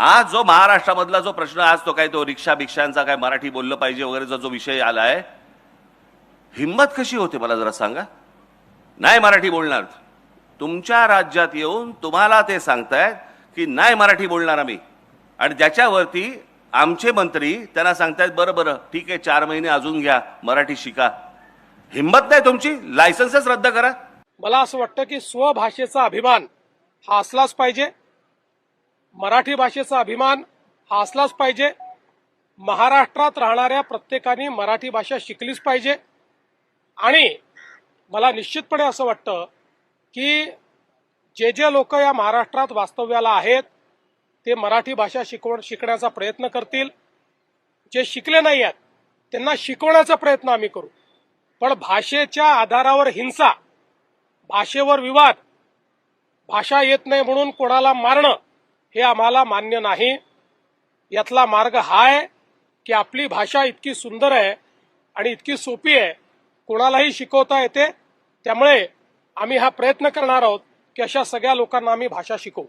आज जो महाराष्ट्रामधला जो प्रश्न आज तो काय तो रिक्षा भिक्षांचा काय मराठी बोललं पाहिजे वगैरेचा जो विषय आलाय, हिंमत कशी होते मला जरा सांगा. नाही मराठी बोलणार. तुमच्या राज्यात येऊन तुम्हाला ते सांगतायत की नाही मराठी बोलणार आम्ही, आणि ज्याच्यावरती आमचे मंत्री त्यांना सांगतायत बरं बरं ठीक आहे 4 महिने अजून घ्या मराठी शिका. हिंमत नाही तुमची, लायसन्सच रद्द करा. मला असं वाटतं की स्वभाषेचा अभिमान हा असलाच पाहिजे, मराठी भाषेचा अभिमान हा असलाच पाहिजे. महाराष्ट्रात राहणाऱ्या प्रत्येकाने मराठी भाषा शिकलीच पाहिजे. आणि मला निश्चितपणे असं वाटतं की जे लोक या महाराष्ट्रात वास्तव्याला आहेत ते मराठी भाषा शिकण्याचा प्रयत्न करतील. जे शिकले नाही आहेत त्यांना शिकवण्याचा प्रयत्न आम्ही करू. पण भाषेच्या आधारावर हिंसा, भाषेवर विवाद, भाषा येत नाही म्हणून कोणाला मारणं हे आम्हाला मान्य नाही. यातला मार्ग हा आहे की आपली भाषा इतकी सुंदर आहे आणि इतकी सोपी आहे, कोणालाही शिकवता येते. त्यामुळे आम्ही हा प्रयत्न करणार आहोत की अशा सगळ्या लोकांना आम्ही भाषा शिकवू.